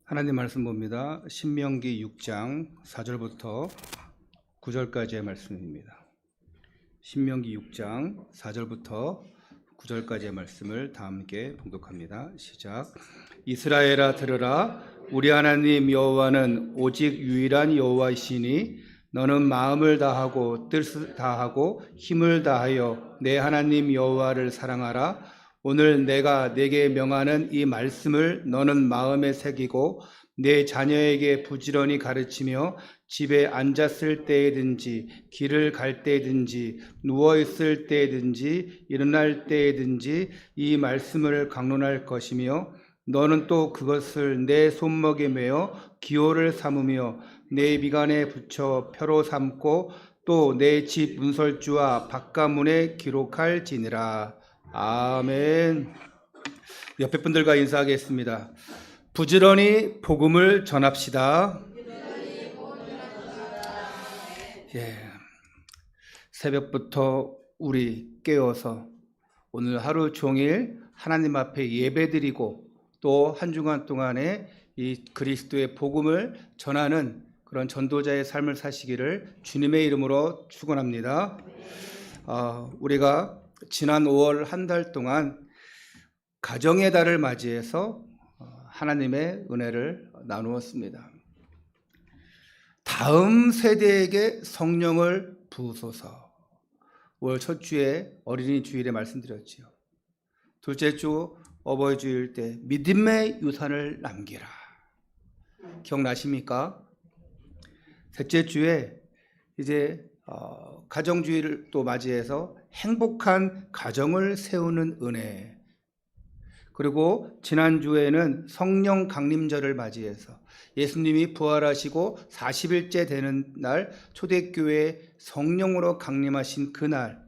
하나님 말씀 봅니다. 신명기 6장 4절부터 9절까지의 말씀입니다. 신명기 6장 4절부터 9절까지의 말씀을 다 함께 봉독합니다. 시작. 이스라엘아 들으라. 우리 하나님 여호와는 오직 유일한 여호와이시니 너는 마음을 다하고 뜻을 다하고 힘을 다하여 내 하나님 여호와를 사랑하라. 오늘 내가 네게 명하는 이 말씀을 너는 마음에 새기고 내 자녀에게 부지런히 가르치며 집에 앉았을 때에든지 길을 갈 때든지 누워있을 때든지 일어날 때든지 이 말씀을 강론할 것이며 너는 또 그것을 내 손목에 매어 기호를 삼으며 내 미간에 붙여 표로 삼고 또 내 집 문설주와 바깥문에 기록할지니라. 아멘. 옆에 분들과 인사하겠습니다. 부지런히 복음을 전합시다. 예. 새벽부터 우리 깨어서 오늘 하루 종일 하나님 앞에 예배드리고 또 한 주간 동안에 이 그리스도의 복음을 전하는 그런 전도자의 삶을 사시기를 주님의 이름으로 축원합니다. 우리가 지난 5월 한 달 동안 가정의 달을 맞이해서 하나님의 은혜를 나누었습니다. 다음 세대에게 성령을 부으소서. 5월 첫 주에 어린이 주일에 말씀드렸지요. 둘째 주 어버이 주일 때 믿음의 유산을 남기라. 기억나십니까? 셋째 주에 이제 가정주의를 또 맞이해서 행복한 가정을 세우는 은혜, 그리고 지난주에는 성령 강림절을 맞이해서 예수님이 부활하시고 40일째 되는 날 초대교회에 성령으로 강림하신 그날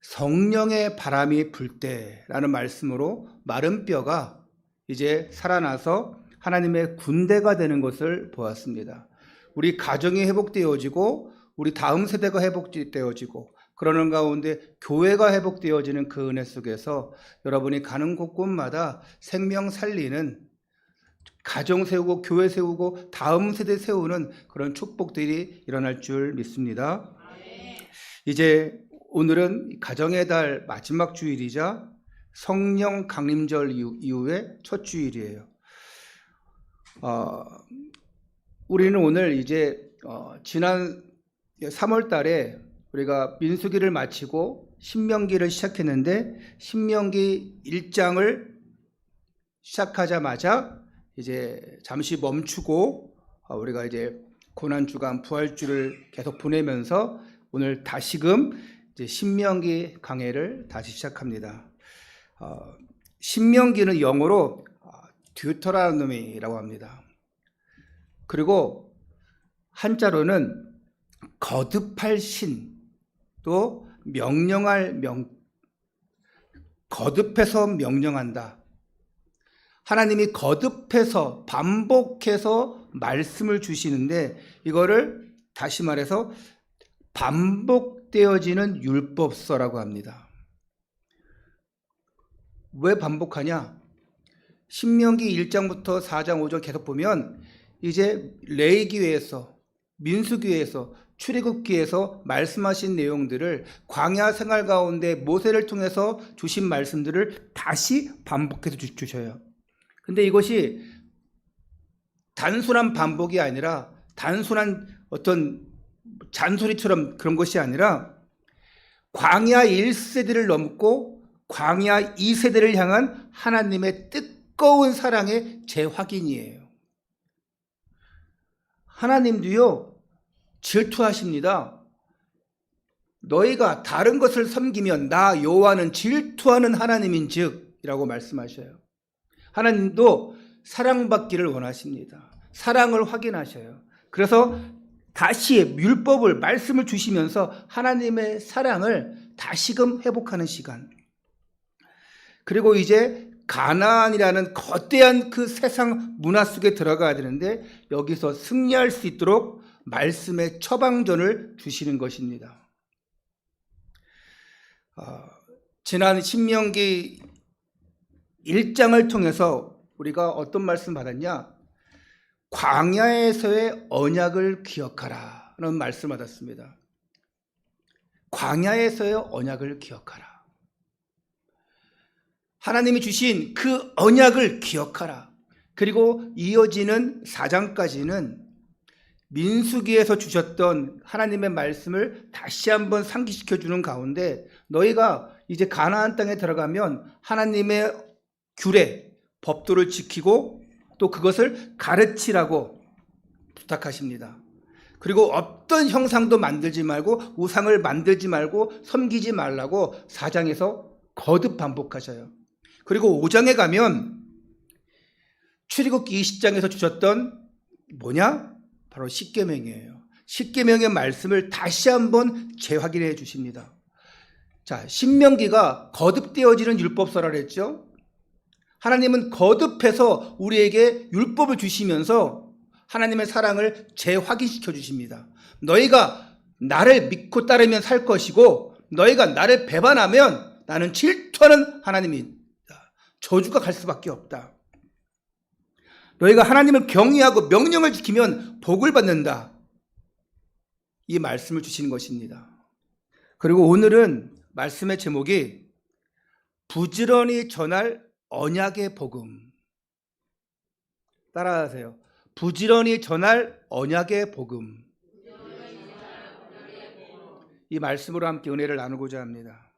성령의 바람이 불 때라는 말씀으로 마른 뼈가 이제 살아나서 하나님의 군대가 되는 것을 보았습니다. 우리 가정이 회복되어지고 우리 다음 세대가 회복되어지고 그러는 가운데 교회가 회복되어지는 그 은혜 속에서 여러분이 가는 곳곳마다 생명 살리는 가정 세우고 교회 세우고 다음 세대 세우는 그런 축복들이 일어날 줄 믿습니다. 이제 오늘은 가정의 달 마지막 주일이자 성령 강림절 이후의 첫 주일이에요. 우리는 오늘 이제 지난 3월 달에 우리가 민수기를 마치고 신명기를 시작했는데 신명기 1장을 시작하자마자 이제 잠시 멈추고 우리가 이제 고난주간 부활주를 계속 보내면서 오늘 다시금 이제 신명기 강해를 다시 시작합니다. 신명기는 영어로 듀터라노미라고 합니다. 그리고 한자로는 거듭할 신, 또 명령할 거듭해서 명령한다. 하나님이 거듭해서 반복해서 말씀을 주시는데 이거를 다시 말해서 반복되어지는 율법서라고 합니다. 왜 반복하냐? 신명기 1장부터 4장 5장 계속 보면 이제 레위기에서 민수기에서 출애굽기에서 말씀하신 내용들을 광야 생활 가운데 모세를 통해서 주신 말씀들을 다시 반복해서 주셔요. 근데 이것이 단순한 반복이 아니라 단순한 어떤 잔소리처럼 그런 것이 아니라 광야 1세대를 넘고 광야 2세대를 향한 하나님의 뜨거운 사랑의 재확인이에요. 하나님도요 질투하십니다. 너희가 다른 것을 섬기면 나 여호와는 질투하는 하나님인즉 이라고 말씀하셔요. 하나님도 사랑받기를 원하십니다. 사랑을 확인하셔요. 그래서 다시 율법을 말씀을 주시면서 하나님의 사랑을 다시금 회복하는 시간. 그리고 이제 가나안이라는 거대한 그 세상 문화 속에 들어가야 되는데 여기서 승리할 수 있도록 말씀의 처방전을 주시는 것입니다. 지난 신명기 1장을 통해서 우리가 어떤 말씀 받았냐? 광야에서의 언약을 기억하라 라는 말씀을 받았습니다. 광야에서의 언약을 기억하라. 하나님이 주신 그 언약을 기억하라. 그리고 이어지는 4장까지는 민수기에서 주셨던 하나님의 말씀을 다시 한번 상기시켜 주는 가운데 너희가 이제 가나안 땅에 들어가면 하나님의 규례, 법도를 지키고 또 그것을 가르치라고 부탁하십니다. 그리고 어떤 형상도 만들지 말고 우상을 만들지 말고 섬기지 말라고 4장에서 거듭 반복하셔요. 그리고 5장에 가면 출애굽기 20장에서 주셨던 뭐냐? 바로 십계명이에요. 십계명의 말씀을 다시 한번 재확인해 주십니다. 자, 신명기가 거듭되어지는 율법서라 그랬죠. 하나님은 거듭해서 우리에게 율법을 주시면서 하나님의 사랑을 재확인시켜 주십니다. 너희가 나를 믿고 따르면 살 것이고 너희가 나를 배반하면 나는 질투하는 하나님이다. 저주가 갈 수밖에 없다. 너희가 하나님을 경외하고 명령을 지키면 복을 받는다. 이 말씀을 주시는 것입니다. 그리고 오늘은 말씀의 제목이 부지런히 전할 언약의 복음. 따라하세요. 부지런히 전할 언약의 복음. 이 말씀으로 함께 은혜를 나누고자 합니다.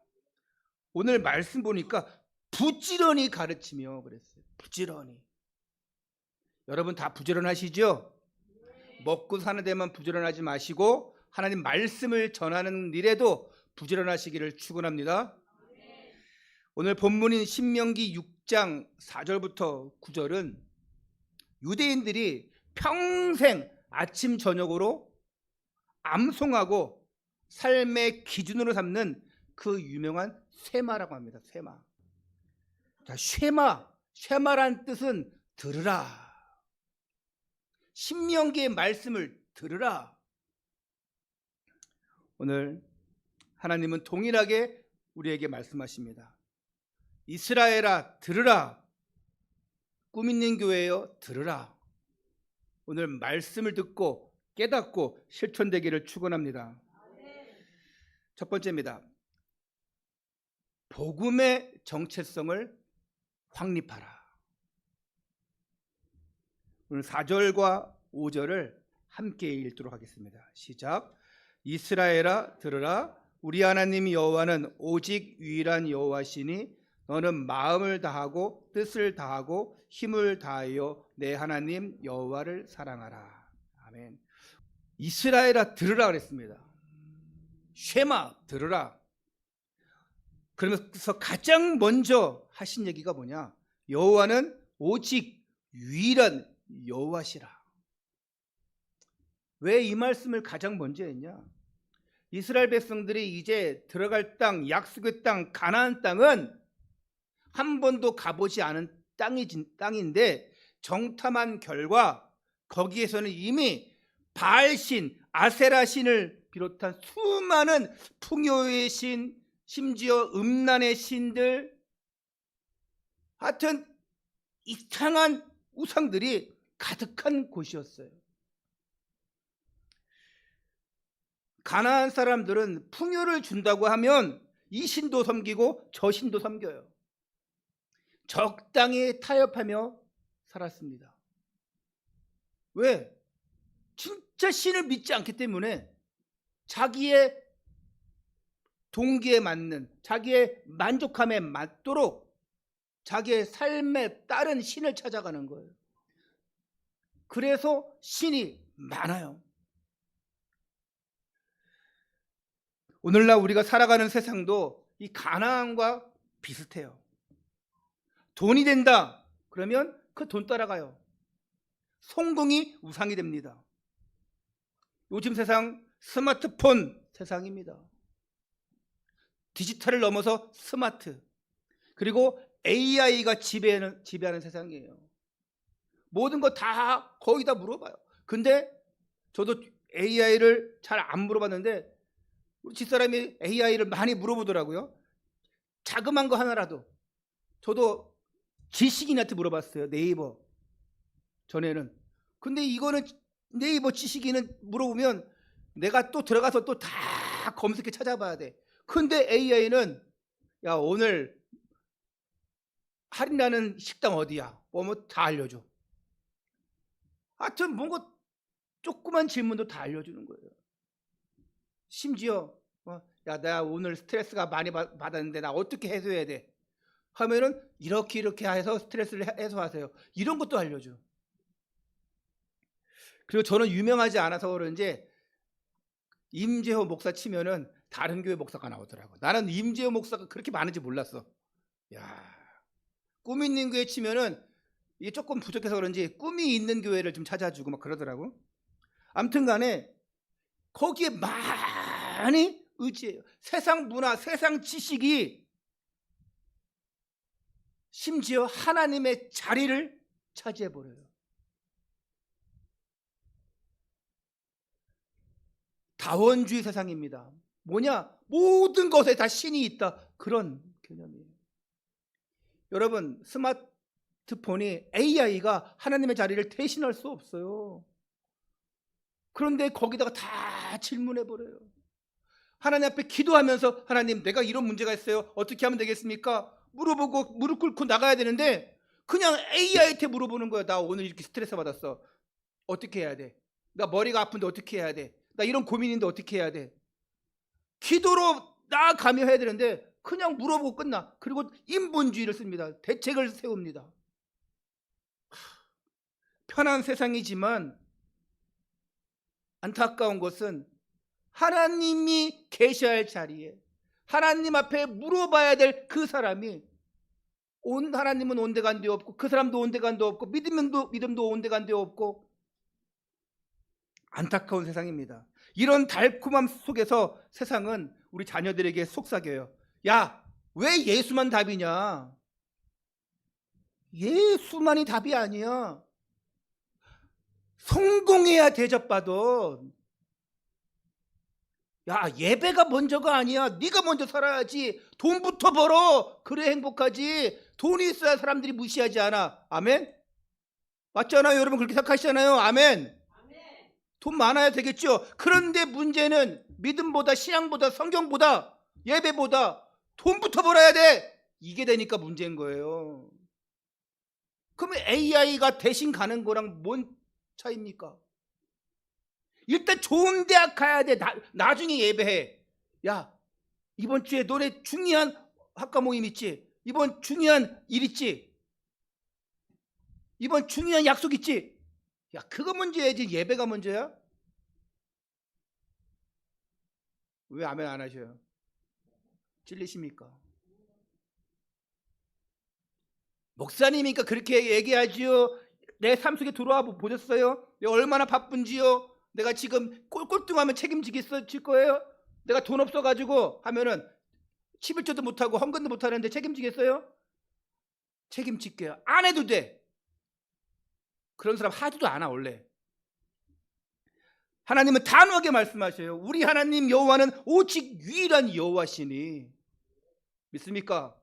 오늘 말씀 보니까 부지런히 가르치며 그랬어요. 부지런히. 여러분 다 부지런하시죠? 먹고 사는 데만 부지런하지 마시고 하나님 말씀을 전하는 일에도 부지런하시기를 축원합니다. 오늘 본문인 신명기 6장 4절부터 9절은 유대인들이 평생 아침 저녁으로 암송하고 삶의 기준으로 삼는 그 유명한 쉐마라고 합니다. 쉐마. 자, 쉐마란 뜻은 들으라. 신명기의 말씀을 들으라. 오늘 하나님은 동일하게 우리에게 말씀하십니다. 이스라엘아 들으라. 꿈 있는 교회여 들으라. 오늘 말씀을 듣고 깨닫고 실천되기를 축원합니다. 첫 번째입니다. 복음의 정체성을 확립하라. 오늘 4절과 5절을 함께 읽도록 하겠습니다. 시작. 이스라엘아 들으라. 우리 하나님 여호와는 오직 유일한 여호와시니 너는 마음을 다하고 뜻을 다하고 힘을 다하여 내 하나님 여호와를 사랑하라. 아멘. 이스라엘아 들으라 그랬습니다. 쉐마 들으라. 그러면서 가장 먼저 하신 얘기가 뭐냐? 여호와는 오직 유일한 여호와시라. 왜 이 말씀을 가장 먼저 했냐? 이스라엘 백성들이 이제 들어갈 땅, 약속의 땅, 가나안 땅은 한 번도 가보지 않은 땅인데 정탐한 결과 거기에서는 이미 바알신, 아세라신을 비롯한 수많은 풍요의 신, 심지어 음란의 신들, 하여튼 이상한 우상들이 가득한 곳이었어요. 가나안 사람들은 풍요를 준다고 하면 이 신도 섬기고 저 신도 섬겨요. 적당히 타협하며 살았습니다. 왜? 진짜 신을 믿지 않기 때문에 자기의 동기에 맞는, 자기의 만족함에 맞도록 자기의 삶에 따른 신을 찾아가는 거예요. 그래서 신이 많아요. 오늘날 우리가 살아가는 세상도 이 가나안과 비슷해요. 돈이 된다 그러면 그 돈 따라가요. 성공이 우상이 됩니다. 요즘 세상 스마트폰 세상입니다. 디지털을 넘어서 스마트, 그리고 AI가 지배하는 세상이에요. 모든 거 다 거의 다 물어봐요. 근데 저도 AI를 잘 안 물어봤는데 우리 집사람이 AI를 많이 물어보더라고요. 자그만 거 하나라도. 저도 지식인한테 물어봤어요. 네이버 전에는. 근데 이거는 네이버 지식인은 물어보면 내가 또 들어가서 또 다 검색해 찾아봐야 돼. 근데 AI는 야 오늘 할인하는 식당 어디야? 뭐 다 알려줘. 하여튼 뭔가 조그만 질문도 다 알려주는 거예요. 심지어 야 내가 오늘 스트레스가 많이 받았는데 나 어떻게 해소해야 돼? 하면은 이렇게 해서 스트레스를 해소하세요. 이런 것도 알려줘. 그리고 저는 유명하지 않아서 그런지 임재호 목사 치면은 다른 교회 목사가 나오더라고. 나는 임재호 목사가 그렇게 많은지 몰랐어. 야, 꿈 있는 교회 치면은 이게 조금 부족해서 그런지 꿈이 있는 교회를 좀 찾아주고 막 그러더라고. 아무튼간에 거기에 많이 의지해요. 세상 문화, 세상 지식이 심지어 하나님의 자리를 차지해버려요. 다원주의 세상입니다. 뭐냐? 모든 것에 다 신이 있다. 그런 개념이에요. 여러분, 스마트폰이 AI가 하나님의 자리를 대신할 수 없어요. 그런데 거기다가 다 질문해버려요. 하나님 앞에 기도하면서 하나님 내가 이런 문제가 있어요. 어떻게 하면 되겠습니까? 물어보고 무릎 꿇고 나가야 되는데 그냥 AI한테 물어보는 거야. 나 오늘 이렇게 스트레스 받았어. 어떻게 해야 돼? 나 머리가 아픈데 어떻게 해야 돼? 나 이런 고민인데 어떻게 해야 돼? 기도로 나아가며 해야 되는데 그냥 물어보고 끝나. 그리고 인본주의를 씁니다. 대책을 세웁니다. 편한 세상이지만 안타까운 것은 하나님이 계셔야 할 자리에 하나님 앞에 물어봐야 될 그 사람이 하나님은 온데간데 없고 그 사람도 온데간데 없고 믿음도 온데간데 없고 안타까운 세상입니다. 이런 달콤함 속에서 세상은 우리 자녀들에게 속삭여요. 야, 왜 예수만 답이냐? 예수만이 답이 아니야. 성공해야 대접받아. 야, 예배가 먼저가 아니야. 네가 먼저 살아야지. 돈부터 벌어. 그래 행복하지. 돈이 있어야 사람들이 무시하지 않아. 아멘? 맞잖아요. 여러분 그렇게 생각하시잖아요. 아멘? 돈 많아야 되겠죠. 그런데 문제는 믿음보다 신앙보다 성경보다 예배보다 돈부터 벌어야 돼. 이게 되니까 문제인 거예요. 그러면 AI가 대신 가는 거랑 뭔 차이입니까? 일단 좋은 대학 가야 돼. 나중에 예배해. 야, 이번 주에 너네 중요한 학과 모임 있지? 이번 중요한 일 있지? 이번 중요한 약속 있지? 야, 그거 문제야지 예배가 문제야? 왜 아멘 안 하셔요? 찔리십니까? 목사님이니까 그렇게 얘기하지요. 내 삶 속에 들어와 보셨어요? 내가 얼마나 바쁜지요? 내가 지금 꼴꼴뚱하면 책임지겠을 거예요? 내가 돈 없어가지고 하면은 11조도 못하고 헌금도 못하는데 책임지겠어요? 책임질게요. 안 해도 돼. 그런 사람 하지도 않아 원래. 하나님은 단호하게 말씀하셔요. 우리 하나님 여호와는 오직 유일한 여호와시니. 믿습니까?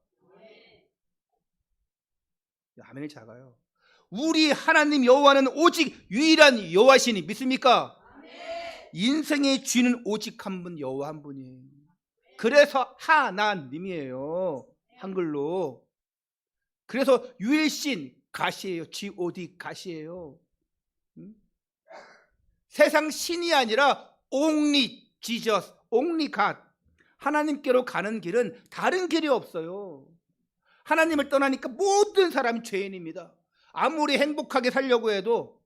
아멘이 작아요. 우리 하나님 여호와는 오직 유일한 여호와시니. 믿습니까? 인생의 주인은 오직 한 분, 여호와 한 분이에요. 그래서 하나님이에요. 한글로. 그래서 유일신 가시예요. God 가시예요. 세상 신이 아니라 only Jesus, only God. 하나님께로 가는 길은 다른 길이 없어요. 하나님을 떠나니까 모든 사람이 죄인입니다. 아무리 행복하게 살려고 해도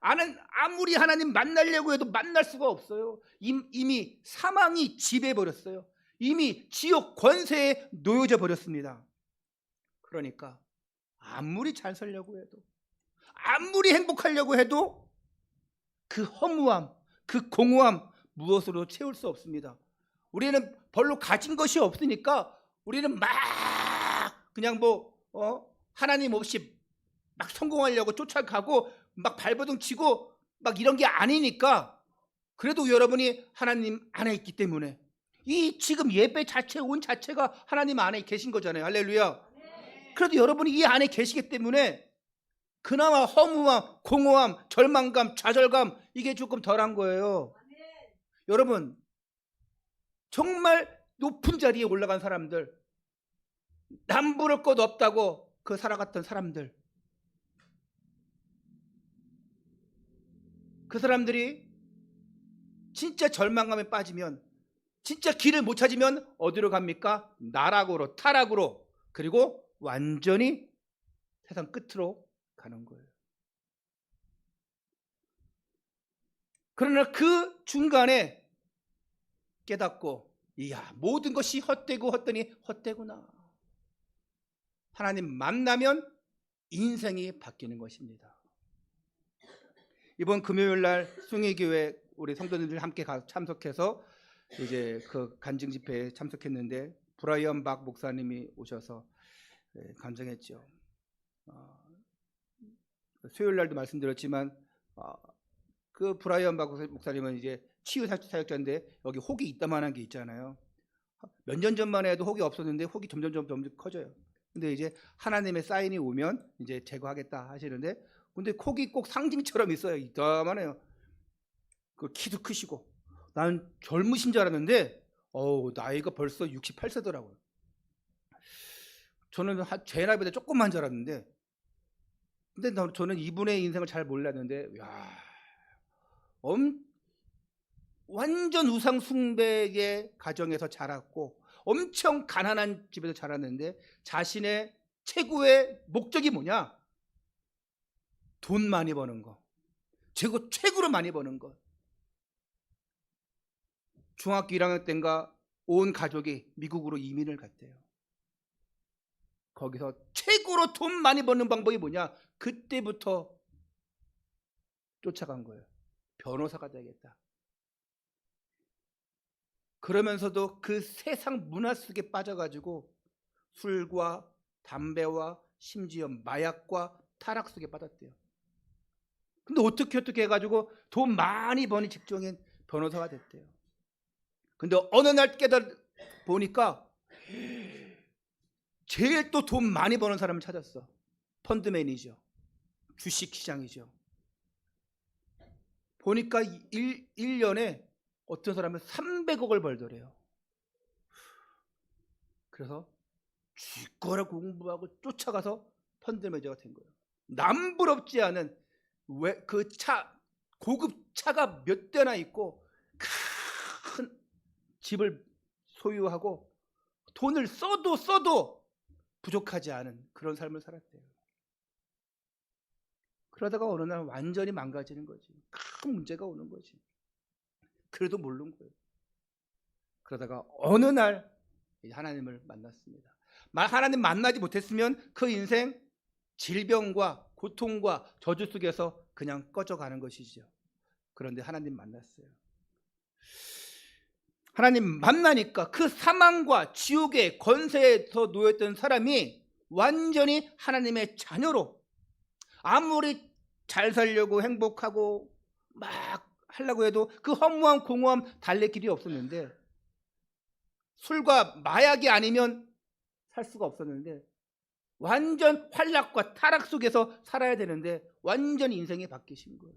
아무리 하나님 만나려고 해도 만날 수가 없어요. 이미 사망이 지배해버렸어요. 이미 지옥 권세에 놓여져 버렸습니다. 그러니까 아무리 잘 살려고 해도 아무리 행복하려고 해도 그 허무함, 그 공허함 무엇으로 채울 수 없습니다. 우리는 별로 가진 것이 없으니까 우리는 막 그냥 하나님 없이 막 성공하려고 쫓아가고 막 발버둥 치고 막 이런 게 아니니까 그래도 여러분이 하나님 안에 있기 때문에 이 지금 예배 자체 온 자체가 하나님 안에 계신 거잖아요. 할렐루야. 그래도 여러분이 이 안에 계시기 때문에 그나마 허무함, 공허함, 절망감, 좌절감 이게 조금 덜한 거예요. 여러분, 정말 높은 자리에 올라간 사람들, 남부를 것 없다고 그 살아갔던 사람들, 그 사람들이 진짜 절망감에 빠지면, 진짜 길을 못 찾으면 어디로 갑니까? 나락으로, 타락으로, 그리고 완전히 세상 끝으로 가는 거예요. 그러나 그 중간에 깨닫고, 이야, 모든 것이 헛되고 헛되니 헛되구나. 하나님 만나면 인생이 바뀌는 것입니다. 이번 금요일 날 숭의교회 우리 성도님들 함께 참석해서 이제 그 간증 집회에 참석했는데, 브라이언 박 목사님이 오셔서 간증했죠. 수요일 날도 말씀드렸지만 그 브라이언 박 목사님은 이제 치유 사역자인데, 여기 혹이 있다만한 게 있잖아요. 몇 년 전만 해도 혹이 없었는데 혹이 점점 커져요. 근데 이제 하나님의 사인이 오면 이제 제거하겠다 하시는데, 근데 혹이 꼭 상징처럼 있어요. 이따만해요. 그 키도 크시고. 나는 젊으신 줄 알았는데 나이가 벌써 68세더라고요. 저는 제 나이보다 조금만 줄 알았는데, 근데 저는 이분의 인생을 잘 몰랐는데, 야, 완전 우상 숭배의 가정에서 자랐고 엄청 가난한 집에서 자랐는데, 자신의 최고의 목적이 뭐냐? 돈 많이 버는 거. 최고로 많이 버는 거. 중학교 1학년 때인가 온 가족이 미국으로 이민을 갔대요. 거기서 최고로 돈 많이 버는 방법이 뭐냐? 그때부터 쫓아간 거예요. 변호사가 되겠다. 그러면서도 그 세상 문화 속에 빠져가지고 술과 담배와 심지어 마약과 타락 속에 빠졌대요. 근데 어떻게 해가지고 돈 많이 버는 직종인 변호사가 됐대요. 근데 어느 날 보니까 제일 또 돈 많이 버는 사람을 찾았어. 펀드맨이죠. 주식시장이죠. 보니까 1년에 어떤 사람은 300억을 벌더래요. 그래서 죽거라 공부하고 쫓아가서 펀드 매니저가 된 거예요. 남부럽지 않은 그 고급 차가 몇 대나 있고 큰 집을 소유하고 돈을 써도 부족하지 않은 그런 삶을 살았대요. 그러다가 어느 날 완전히 망가지는 거지. 큰 문제가 오는 거지. 그래도 모르는 거예요. 그러다가 어느 날 하나님을 만났습니다. 하나님 만나지 못했으면 그 인생 질병과 고통과 저주 속에서 그냥 꺼져가는 것이죠. 그런데 하나님 만났어요. 하나님 만나니까 그 사망과 지옥의 권세에서 놓였던 사람이 완전히 하나님의 자녀로, 아무리 잘 살려고 행복하고 막 하려고 해도 그 허무함 공허함 달랠 길이 없었는데, 술과 마약이 아니면 살 수가 없었는데, 완전 환락과 타락 속에서 살아야 되는데 완전 인생이 바뀌신 거예요.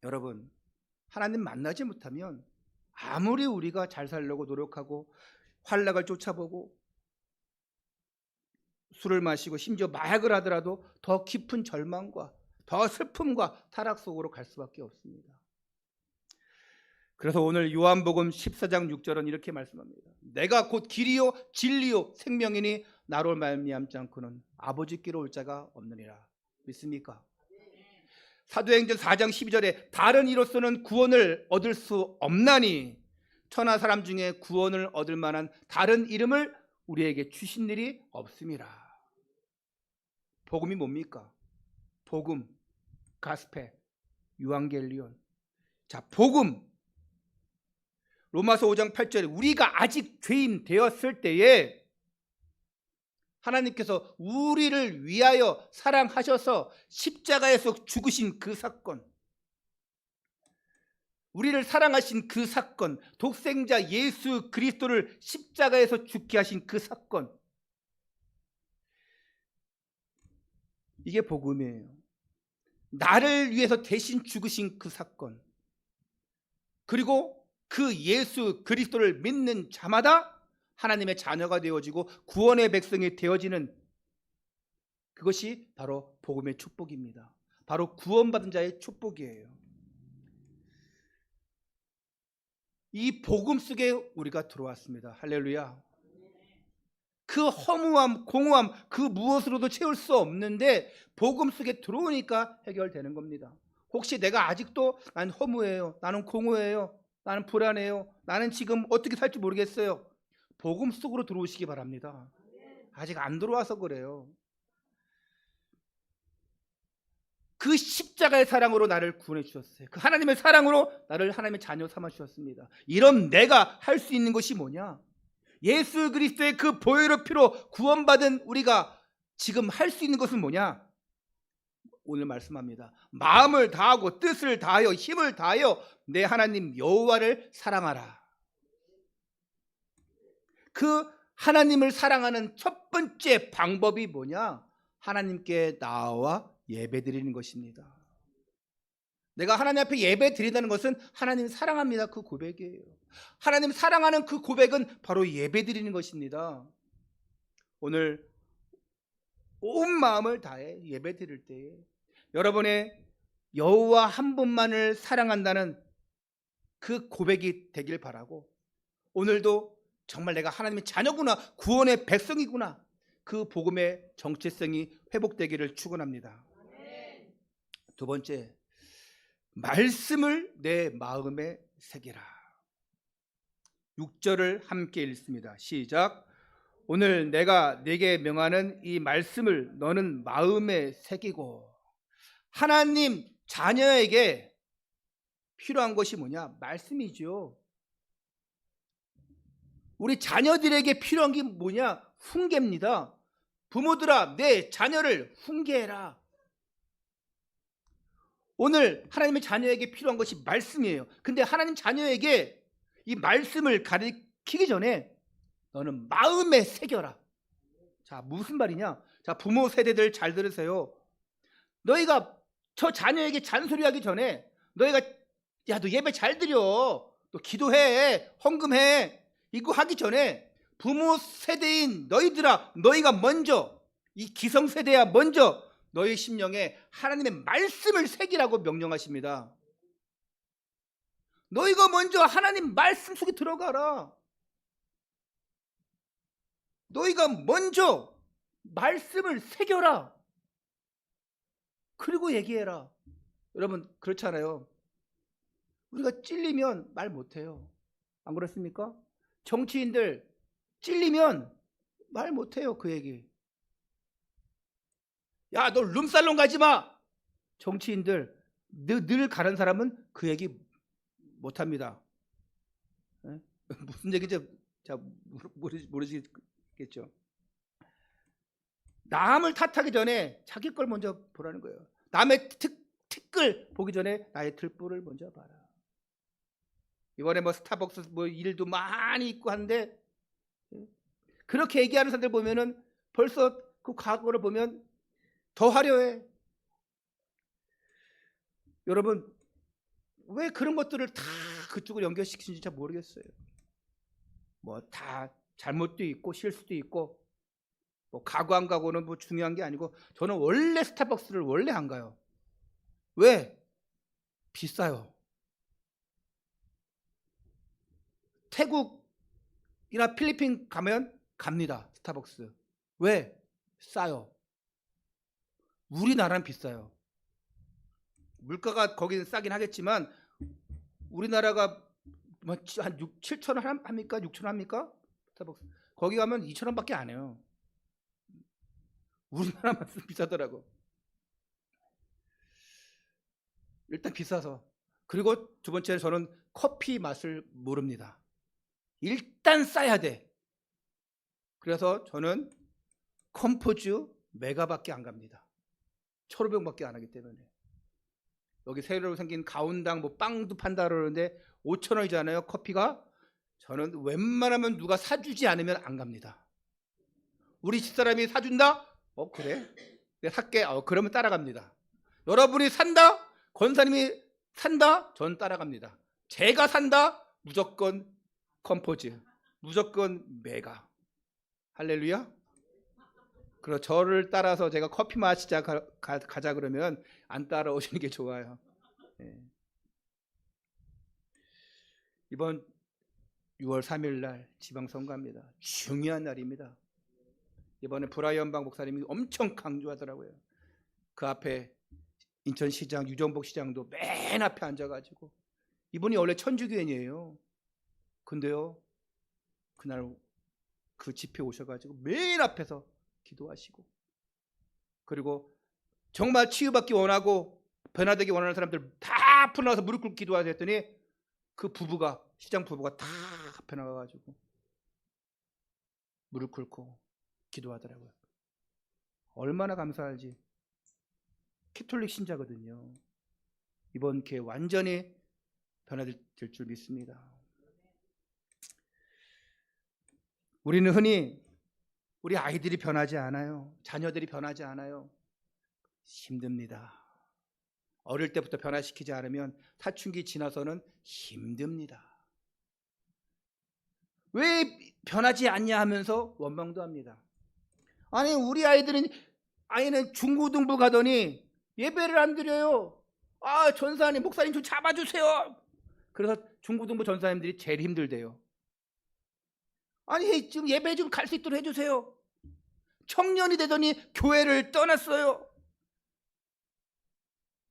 여러분, 하나님 만나지 못하면 아무리 우리가 잘 살려고 노력하고 환락을 쫓아보고 술을 마시고 심지어 마약을 하더라도 더 깊은 절망과 더 슬픔과 타락 속으로 갈 수밖에 없습니다. 그래서 오늘 요한복음 14장 6절은 이렇게 말씀합니다. 내가 곧 길이요 진리요 생명이니 나로 말미암지 않고는 아버지께로 올 자가 없느니라. 믿습니까? 사도행전 4장 12절에 다른 이로서는 구원을 얻을 수 없나니 천하 사람 중에 구원을 얻을 만한 다른 이름을 우리에게 주신 일이 없음이라. 복음이 뭡니까? 복음, 가스페, 유앙겔리온. 자, 복음. 로마서 5장 8절에 우리가 아직 죄인 되었을 때에 하나님께서 우리를 위하여 사랑하셔서 십자가에서 죽으신 그 사건, 우리를 사랑하신 그 사건, 독생자 예수 그리스도를 십자가에서 죽게 하신 그 사건, 이게 복음이에요. 나를 위해서 대신 죽으신 그 사건, 그리고 그 예수 그리스도를 믿는 자마다 하나님의 자녀가 되어지고 구원의 백성이 되어지는, 그것이 바로 복음의 축복입니다. 바로 구원받은 자의 축복이에요. 이 복음 속에 우리가 들어왔습니다. 할렐루야. 그 허무함, 공허함, 그 무엇으로도 채울 수 없는데 복음 속에 들어오니까 해결되는 겁니다. 혹시 내가 아직도 난 허무해요, 나는 공허해요, 나는 불안해요, 나는 지금 어떻게 살지 모르겠어요, 복음 속으로 들어오시기 바랍니다. 아직 안 들어와서 그래요. 그 십자가의 사랑으로 나를 구원해 주셨어요. 그 하나님의 사랑으로 나를 하나님의 자녀 삼아 주셨습니다. 이런 내가 할 수 있는 것이 뭐냐? 예수 그리스도의 그 보혈의 피로 구원받은 우리가 지금 할 수 있는 것은 뭐냐? 오늘 말씀합니다. 마음을 다하고 뜻을 다하여 힘을 다하여 내 하나님 여호와를 사랑하라. 그 하나님을 사랑하는 첫 번째 방법이 뭐냐? 하나님께 나와 예배드리는 것입니다. 내가 하나님 앞에 예배 드린다는 것은 하나님 사랑합니다, 그 고백이에요. 하나님 사랑하는 그 고백은 바로 예배 드리는 것입니다. 오늘 온 마음을 다해 예배 드릴 때에 여러분의 여호와 한 분만을 사랑한다는 그 고백이 되길 바라고, 오늘도 정말 내가 하나님의 자녀구나, 구원의 백성이구나, 그 복음의 정체성이 회복되기를 축원합니다. 두 번째, 말씀을 내 마음에 새기라. 6절을 함께 읽습니다. 시작. 오늘 내가 네게 명하는 이 말씀을 너는 마음에 새기고. 하나님 자녀에게 필요한 것이 뭐냐? 말씀이죠. 우리 자녀들에게 필요한 게 뭐냐? 훈계입니다. 부모들아, 내 자녀를 훈계해라. 오늘 하나님의 자녀에게 필요한 것이 말씀이에요. 근데 하나님 자녀에게 이 말씀을 가르치기 전에 너는 마음에 새겨라. 자, 무슨 말이냐? 자, 부모 세대들 잘 들으세요. 너희가 저 자녀에게 잔소리하기 전에 너희가 야, 너 예배 잘 드려, 너 기도해, 헌금해, 이거 하기 전에 부모 세대인 너희들아, 너희가 먼저, 이 기성세대야 먼저 너희 심령에 하나님의 말씀을 새기라고 명령하십니다. 너희가 먼저 하나님 말씀 속에 들어가라. 너희가 먼저 말씀을 새겨라. 그리고 얘기해라. 여러분 그렇잖아요. 우리가 찔리면 말 못해요. 안 그렇습니까? 정치인들 찔리면 말 못해요. 그 얘기. 야, 너 룸살롱 가지 마. 정치인들 늘 가는 사람은 그 얘기 못합니다. 무슨 얘기인지 자, 모르시겠죠. 남을 탓하기 전에 자기 걸 먼저 보라는 거예요. 남의 티끌 보기 전에 나의 들보를 먼저 봐라. 이번에 뭐 스타벅스 뭐 일도 많이 있고 한데, 그렇게 얘기하는 사람들 보면은 벌써 그 과거를 보면 더 화려해. 여러분 왜 그런 것들을 다 그쪽으로 연결시키는지 잘 모르겠어요. 뭐 다 잘못도 있고 실수도 있고, 뭐 가고 안 가고는 뭐 중요한 게 아니고, 저는 원래 스타벅스를 원래 안 가요. 왜? 비싸요. 태국이나 필리핀 가면 갑니다, 스타벅스. 왜? 싸요. 우리나라는 비싸요. 물가가 거기는 싸긴 하겠지만 우리나라가 한 7천 원 합니까? 6천 원 합니까? 스타벅스. 거기 가면 2천 원밖에 안 해요. 우리나라만 비싸더라고. 일단 비싸서. 그리고 두 번째는 저는 커피 맛을 모릅니다. 일단 싸야 돼. 그래서 저는 컴포즈 메가밖에 안 갑니다. 1,500원밖에 안 하기 때문에. 여기 새로 생긴 가운당 뭐 빵도 판다 그러는데 5,000원이잖아요, 커피가. 저는 웬만하면 누가 사주지 않으면 안 갑니다. 우리 집사람이 사준다? 그래? 내가 살게. 그러면 따라갑니다. 여러분이 산다? 권사님이 산다? 전 따라갑니다. 제가 산다? 무조건 컴포즈, 무조건 메가. 할렐루야. 그리고 저를 따라서 제가 커피 마시자 가자 그러면 안 따라오시는 게 좋아요. 예. 이번 6월 3일 날 지방선거입니다. 중요한 날입니다. 이번에 브라이언박 목사님이 엄청 강조하더라고요. 그 앞에 인천시장 유정복 시장도 맨 앞에 앉아가지고, 이분이 원래 천주교인이에요. 근데요, 그날 그 집회 오셔가지고 맨 앞에서 기도하시고, 그리고 정말 치유받기 원하고 변화되기 원하는 사람들 다 앞으로 나와서 무릎 꿇고 기도하셨더니 그 부부가, 시장 부부가 다 앞에 나가가지고 무릎 꿇고 기도하더라고요. 얼마나 감사할지. 캐톨릭 신자거든요. 이번 기회에 완전히 변화될 줄 믿습니다. 우리는 흔히 우리 아이들이 변하지 않아요. 자녀들이 변하지 않아요. 힘듭니다. 어릴 때부터 변화시키지 않으면 사춘기 지나서는 힘듭니다. 왜 변하지 않냐 하면서 원망도 합니다. 아니, 우리 아이는 중고등부 가더니 예배를 안 드려요. 전사님, 목사님 좀 잡아주세요. 그래서 중고등부 전사님들이 제일 힘들대요. 아니, 지금 예배 좀 갈 수 있도록 해주세요. 청년이 되더니 교회를 떠났어요.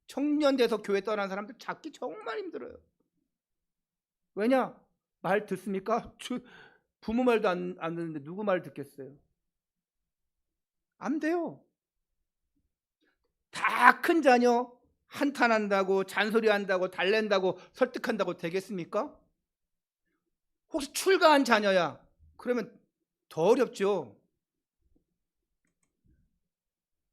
청년 돼서 교회 떠난 사람들 찾기 정말 힘들어요. 왜냐? 말 듣습니까? 부모 말도 안 듣는데 누구 말 듣겠어요? 안 돼요. 다 큰 자녀 한탄한다고, 잔소리한다고, 달랜다고, 설득한다고 되겠습니까? 혹시 출가한 자녀야? 그러면 더 어렵죠.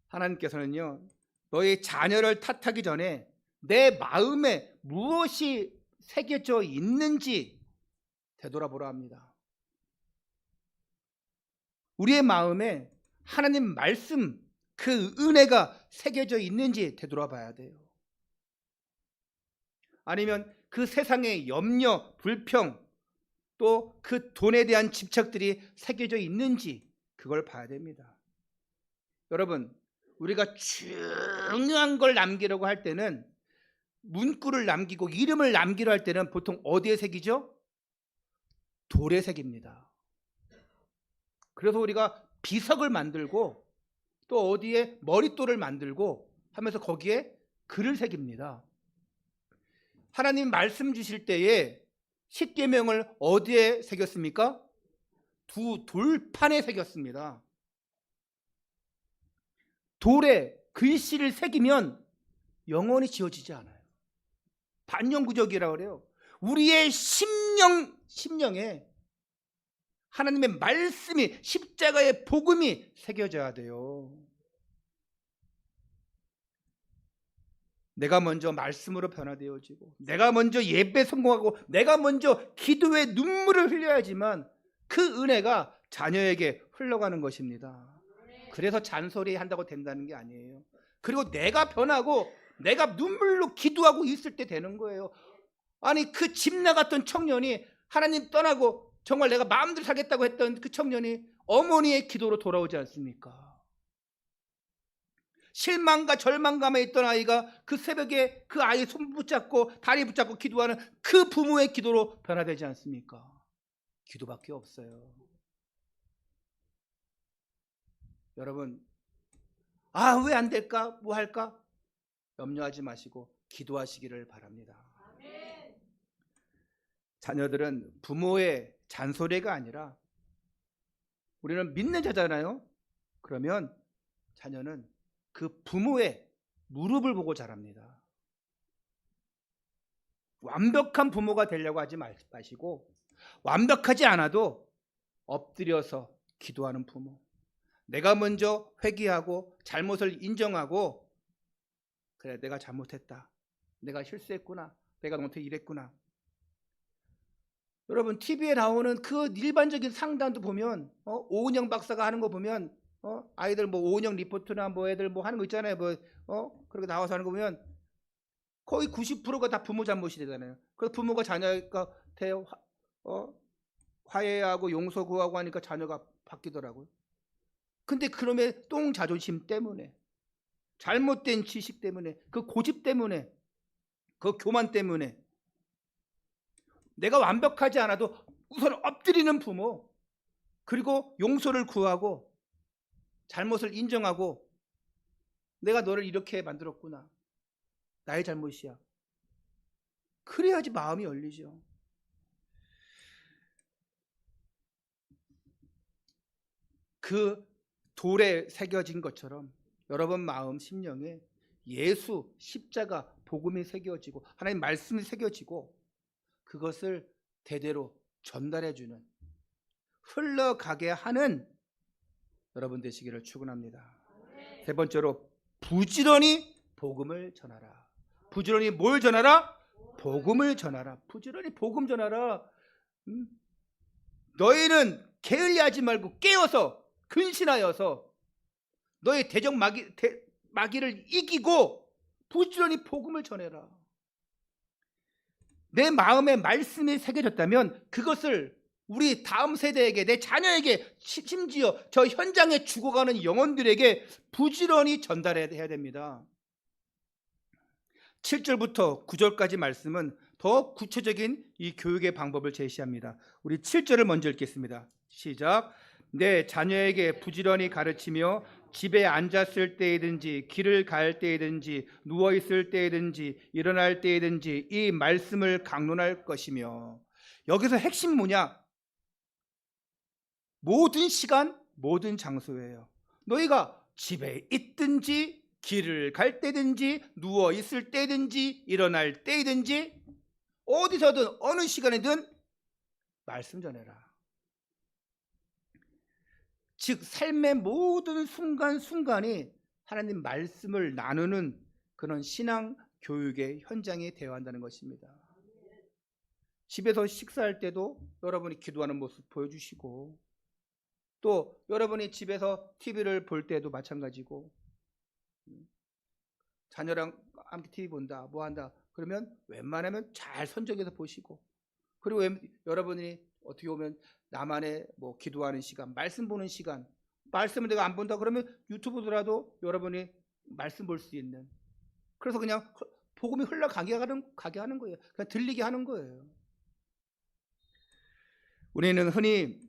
하나님께서는요, 너의 자녀를 탓하기 전에 내 마음에 무엇이 새겨져 있는지 되돌아보라 합니다. 우리의 마음에 하나님 말씀, 그 은혜가 새겨져 있는지 되돌아봐야 돼요. 아니면 그 세상의 염려, 불평, 또 그 돈에 대한 집착들이 새겨져 있는지 그걸 봐야 됩니다. 여러분, 우리가 중요한 걸 남기려고 할 때는, 문구를 남기고 이름을 남기려 할 때는 보통 어디에 새기죠? 돌에 새깁니다. 그래서 우리가 비석을 만들고 또 어디에 머릿돌을 만들고 하면서 거기에 글을 새깁니다. 하나님 말씀 주실 때에 십계명을 어디에 새겼습니까? 두 돌판에 새겼습니다. 돌에 글씨를 새기면 영원히 지워지지 않아요. 반영구적이라고 그래요. 우리의 심령에 하나님의 말씀이, 십자가의 복음이 새겨져야 돼요. 내가 먼저 말씀으로 변화되어지고, 내가 먼저 예배 성공하고, 내가 먼저 기도에 눈물을 흘려야지만 그 은혜가 자녀에게 흘러가는 것입니다. 그래서 잔소리 한다고 된다는 게 아니에요. 그리고 내가 변하고 내가 눈물로 기도하고 있을 때 되는 거예요. 아니, 그 집 나갔던 청년이 하나님 떠나고 정말 내가 마음대로 살겠다고 했던 그 청년이 어머니의 기도로 돌아오지 않습니까? 실망과 절망감에 있던 아이가 그 새벽에 그 아이 손 붙잡고 다리 붙잡고 기도하는 그 부모의 기도로 변화되지 않습니까? 기도밖에 없어요. 여러분, 왜 안 될까? 뭐 할까? 염려하지 마시고 기도하시기를 바랍니다. 자녀들은 부모의 잔소리가 아니라, 우리는 믿는 자잖아요. 그러면 자녀는 그 부모의 무릎을 보고 자랍니다. 완벽한 부모가 되려고 하지 마시고, 완벽하지 않아도 엎드려서 기도하는 부모, 내가 먼저 회개하고 잘못을 인정하고, 그래, 내가 잘못했다, 내가 실수했구나, 내가 너한테 이랬구나. 여러분, TV에 나오는 그 일반적인 상담도 보면 오은영 박사가 하는 거 보면 아이들 뭐 오은영 리포트나 뭐 애들 뭐 하는 거 있잖아요. 그렇게 나와서 하는 거 보면 거의 90%가 다 부모 잘못이 되잖아요. 그래서 부모가 자녀한테 화해하고 용서 구하고 하니까 자녀가 바뀌더라고요. 근데 그놈의 똥 자존심 때문에, 잘못된 지식 때문에, 그 고집 때문에, 그 교만 때문에 내가 완벽하지 않아도 우선 엎드리는 부모, 그리고 용서를 구하고 잘못을 인정하고 내가 너를 이렇게 만들었구나, 나의 잘못이야. 그래야지 마음이 열리죠. 그 돌에 새겨진 것처럼 여러분 마음 심령에 예수, 십자가, 복음이 새겨지고 하나님 말씀이 새겨지고 그것을 대대로 전달해주는, 흘러가게 하는 여러분 되시기를 축원합니다. 세 번째로 부지런히 복음을 전하라. 부지런히 뭘 전하라? 복음을 전하라. 부지런히 복음 전하라. 너희는 게을리하지 말고 깨어서 근신하여서 너의 대적 마귀를 이기고 부지런히 복음을 전해라. 내 마음에 말씀이 새겨졌다면 그것을 우리 다음 세대에게, 내 자녀에게, 심지어 저 현장에 죽어가는 영혼들에게 부지런히 전달해야 됩니다. 7절부터 9절까지 말씀은 더 구체적인 이 교육의 방법을 제시합니다. 우리 7절을 먼저 읽겠습니다. 시작. 내 자녀에게 부지런히 가르치며 집에 앉았을 때이든지 길을 갈 때이든지 누워있을 때이든지 일어날 때이든지 이 말씀을 강론할 것이며. 여기서 핵심 뭐냐? 모든 시간, 모든 장소예요. 너희가 집에 있든지 길을 갈 때든지 누워있을 때든지 일어날 때이든지 어디서든 어느 시간이든 말씀 전해라. 즉 삶의 모든 순간순간이 하나님 말씀을 나누는 그런 신앙 교육의 현장이 되어야 한다는 것입니다. 집에서 식사할 때도 여러분이 기도하는 모습 보여주시고, 또 여러분이 집에서 TV를 볼 때도 마찬가지고, 자녀랑 함께 TV 본다, 뭐 한다 그러면 웬만하면 잘 선정해서 보시고, 그리고 여러분이 어떻게 보면 나만의 뭐 기도하는 시간, 말씀 보는 시간, 말씀을 내가 안 본다 그러면 유튜브더라도 여러분이 말씀 볼 수 있는, 그래서 그냥 복음이 흘러가게 하는 거예요. 그냥 들리게 하는 거예요. 우리는 흔히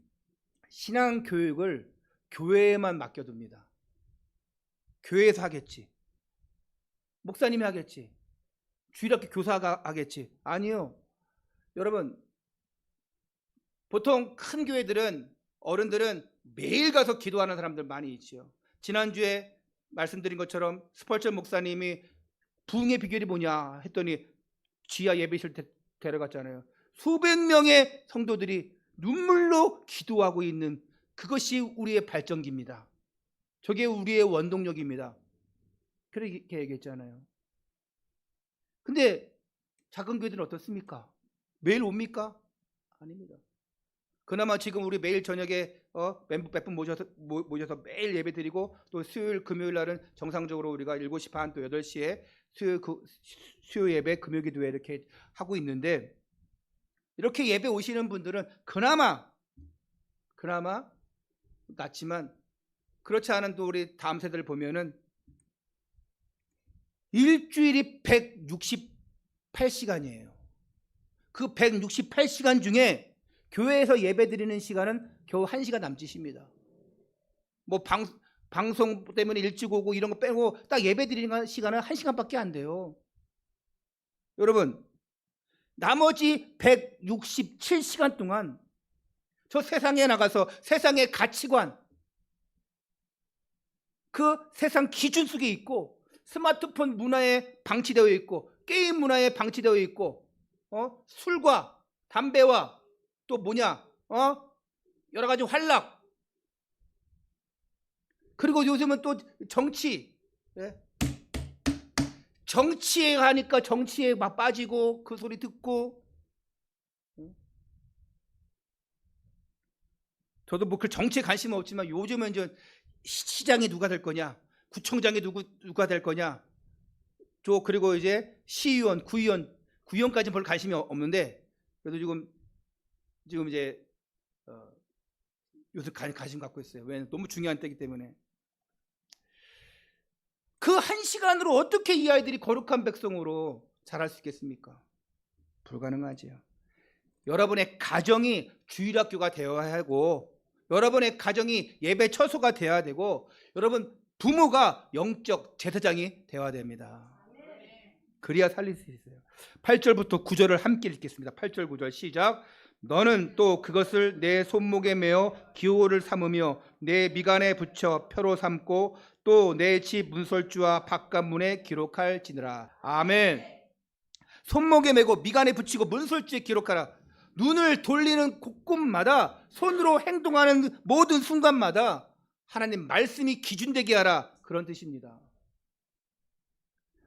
신앙 교육을 교회에만 맡겨둡니다. 교회에서 하겠지, 목사님이 하겠지, 주일학교 교사가 하겠지. 아니요. 여러분, 보통 큰 교회들은 어른들은 매일 가서 기도하는 사람들 많이 있죠. 지난주에 말씀드린 것처럼 스펄전 목사님이 부흥의 비결이 뭐냐 했더니 지하 예배실 데려갔잖아요. 수백 명의 성도들이 눈물로 기도하고 있는, 그것이 우리의 발전기입니다. 저게 우리의 원동력입니다. 그렇게 얘기했잖아요. 근데 작은 교회들은 어떻습니까? 매일 옵니까? 아닙니다. 그나마 지금 우리 매일 저녁에 멤버 100분 모셔서 매일 예배 드리고, 또 수요일 금요일 날은 정상적으로 우리가 7시 반 또 8시에 수요 예배, 금요 기도회 이렇게 하고 있는데, 이렇게 예배 오시는 분들은 그나마 낫지만, 그렇지 않은 또 우리 다음 세대를 보면은 일주일이 168시간이에요. 그 168시간 중에 교회에서 예배 드리는 시간은 겨우 1시간 남짓입니다. 뭐 방송 때문에 일찍 오고 이런 거 빼고 딱 예배 드리는 시간은 1시간밖에 안 돼요. 여러분, 나머지 167시간 동안 저 세상에 나가서 세상의 가치관, 그 세상 기준 속에 있고, 스마트폰 문화에 방치되어 있고, 게임 문화에 방치되어 있고, 술과 담배와 또 뭐냐, 여러 가지 활락, 그리고 요즘은 또 정치, 정치에 가니까 정치에 막 빠지고 그 소리 듣고, 저도 뭐 그 정치에 관심은 없지만 요즘은 이제 시장이 누가 될 거냐, 구청장이 누가 될 거냐, 그리고 이제 시의원, 구의원까지는 별 관심이 없는데, 그래도 지금 이제 요새 관심 갖고 있어요. 왜? 너무 중요한 때이기 때문에. 그 한 시간으로 어떻게 이 아이들이 거룩한 백성으로 자랄 수 있겠습니까? 불가능하지요. 여러분의 가정이 주일학교가 되어야 하고, 여러분의 가정이 예배 처소가 되어야 되고, 여러분 부모가 영적 제사장이 되어야 됩니다. 그래야 살릴 수 있어요. 8절부터 9절을 함께 읽겠습니다. 8절 9절 시작. 너는 또 그것을 내 손목에 메어 기호를 삼으며 내 미간에 붙여 표로 삼고 또 내 집 문설주와 바깥문에 기록할지니라. 아멘. 손목에 메고 미간에 붙이고 문설주에 기록하라. 눈을 돌리는 곳곳마다 손으로 행동하는 모든 순간마다 하나님 말씀이 기준되게 하라. 그런 뜻입니다.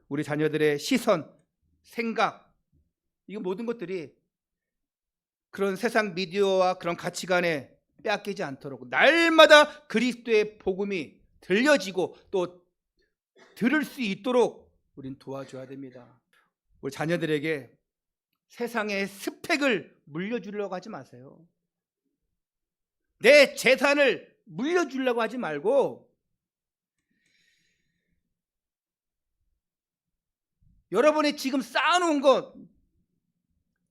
우리 자녀들의 시선, 생각, 이 모든 것들이 그런 세상 미디어와 그런 가치관에 빼앗기지 않도록 날마다 그리스도의 복음이 들려지고 또 들을 수 있도록 우린 도와줘야 됩니다. 우리 자녀들에게 세상의 스펙을 물려주려고 하지 마세요. 내 재산을 물려주려고 하지 말고 여러분이 지금 쌓아놓은 것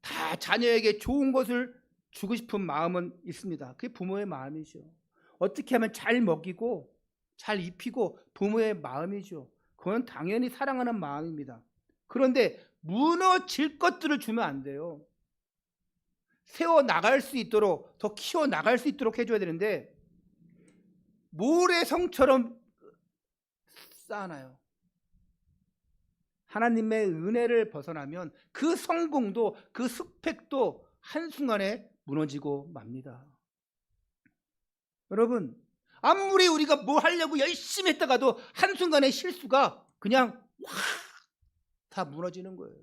다 자녀에게 좋은 것을 주고 싶은 마음은 있습니다. 그게 부모의 마음이죠. 어떻게 하면 잘 먹이고 잘 입히고 부모의 마음이죠. 그건 당연히 사랑하는 마음입니다. 그런데 무너질 것들을 주면 안 돼요. 세워나갈 수 있도록, 더 키워나갈 수 있도록 해줘야 되는데 모래성처럼 쌓아놔요. 하나님의 은혜를 벗어나면 그 성공도 그 스펙도 한순간에 무너지고 맙니다. 여러분, 아무리 우리가 뭐 하려고 열심히 했다가도 한순간에 실수가 그냥 확 다 무너지는 거예요.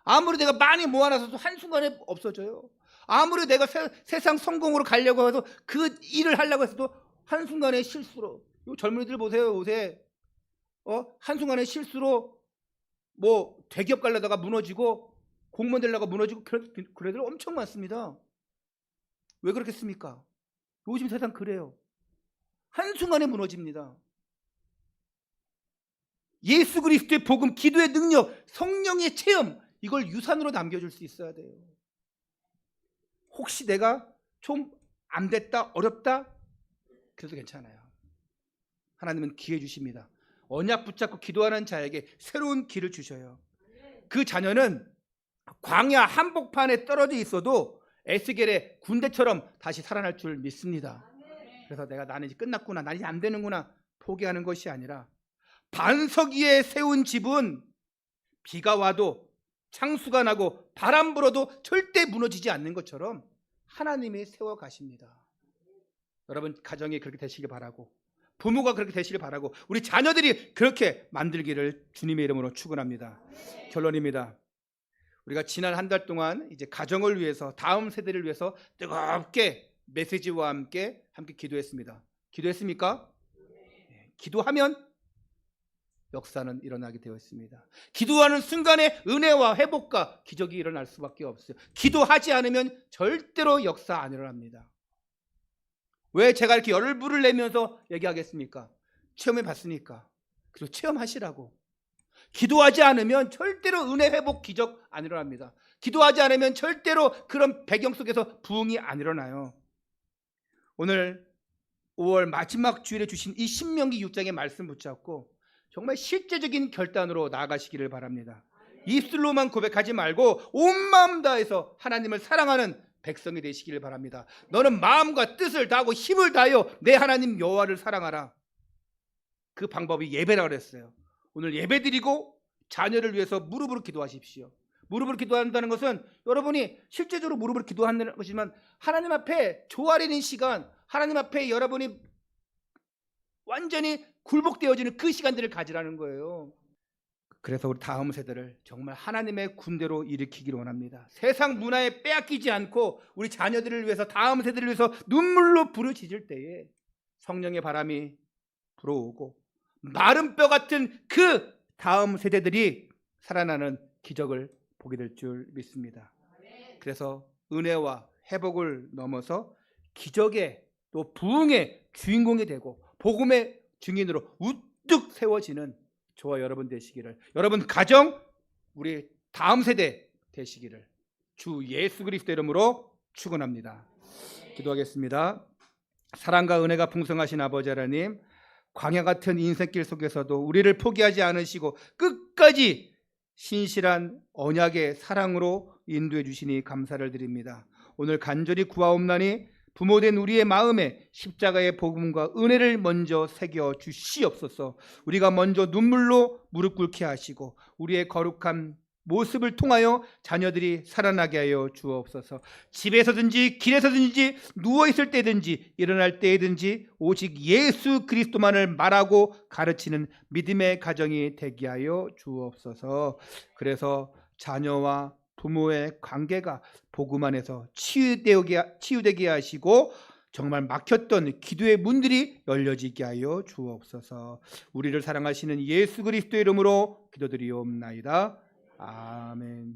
아무리 내가 많이 모아놔서도 한순간에 없어져요. 아무리 내가 세상 성공으로 가려고 해도 그 일을 하려고 해서도 한순간에 실수로, 젊은이들 보세요. 요새 한순간에 실수로 뭐 대기업 가려다가 무너지고 공무원 되려다가 무너지고 그런 애들 엄청 많습니다. 왜 그렇겠습니까? 요즘 세상 그래요. 한순간에 무너집니다. 예수 그리스도의 복음, 기도의 능력, 성령의 체험, 이걸 유산으로 남겨줄 수 있어야 돼요. 혹시 내가 좀 안 됐다, 어렵다, 그래도 괜찮아요. 하나님은 기회 주십니다. 언약 붙잡고 기도하는 자에게 새로운 길을 주셔요. 그 자녀는 광야 한복판에 떨어져 있어도 에스겔의 군대처럼 다시 살아날 줄 믿습니다. 그래서 나는 이제 끝났구나, 난 이제 안 되는구나 포기하는 것이 아니라 반석 위에 세운 집은 비가 와도 창수가 나고 바람 불어도 절대 무너지지 않는 것처럼 하나님이 세워 가십니다. 여러분 가정이 그렇게 되시길 바라고, 부모가 그렇게 되시길 바라고, 우리 자녀들이 그렇게 만들기를 주님의 이름으로 축원합니다. 결론입니다. 우리가 지난 한 달 동안 이제 가정을 위해서, 다음 세대를 위해서 뜨겁게 메시지와 함께 기도했습니다. 기도했습니까? 네. 기도하면 역사는 일어나게 되어 있습니다. 기도하는 순간에 은혜와 회복과 기적이 일어날 수밖에 없어요. 기도하지 않으면 절대로 역사 안 일어납니다. 왜 제가 이렇게 열불을 내면서 얘기하겠습니까? 체험해 봤으니까. 그리고 체험하시라고. 기도하지 않으면 절대로 은혜 회복 기적 안 일어납니다. 기도하지 않으면 절대로 그런 배경 속에서 부흥이 안 일어나요. 오늘 5월 마지막 주일에 주신 이 신명기 6장의 말씀 붙잡고 정말 실제적인 결단으로 나아가시기를 바랍니다. 입술로만 고백하지 말고 온 마음 다해서 하나님을 사랑하는 백성이 되시기를 바랍니다. 너는 마음과 뜻을 다하고 힘을 다하여 내 하나님 여호와를 사랑하라. 그 방법이 예배라고 그랬어요. 오늘 예배드리고 자녀를 위해서 무릎으로 기도하십시오. 무릎으로 기도한다는 것은 여러분이 실제적으로 무릎으로 기도한다는 것이지만 하나님 앞에 조아리는 시간, 하나님 앞에 여러분이 완전히 굴복되어지는 그 시간들을 가지라는 거예요. 그래서 우리 다음 세대를 정말 하나님의 군대로 일으키기를 원합니다. 세상 문화에 빼앗기지 않고 우리 자녀들을 위해서, 다음 세대를 위해서 눈물로 부르짖을 때에 성령의 바람이 불어오고 마른 뼈 같은 그 다음 세대들이 살아나는 기적을 보게 될 줄 믿습니다. 그래서 은혜와 회복을 넘어서 기적의 또 부흥의 주인공이 되고 복음의 증인으로 우뚝 세워지는 저와 여러분 되시기를, 여러분 가정, 우리 다음 세대 되시기를 주 예수 그리스도 이름으로 축원합니다. 기도하겠습니다. 사랑과 은혜가 풍성하신 아버지 하나님, 광야 같은 인생길 속에서도 우리를 포기하지 않으시고 끝까지 신실한 언약의 사랑으로 인도해 주시니 감사를 드립니다. 오늘 간절히 구하옵나니 부모된 우리의 마음에 십자가의 복음과 은혜를 먼저 새겨 주시옵소서. 우리가 먼저 눈물로 무릎 꿇게 하시고 우리의 거룩한 모습을 통하여 자녀들이 살아나게 하여 주옵소서. 집에서든지 길에서든지 누워있을 때든지 일어날 때든지 오직 예수 그리스도만을 말하고 가르치는 믿음의 가정이 되게 하여 주옵소서. 그래서 자녀와 부모의 관계가 복음 안에서 치유되게 하시고 정말 막혔던 기도의 문들이 열려지게 하여 주옵소서. 우리를 사랑하시는 예수 그리스도의 이름으로 기도드리옵나이다. 아멘.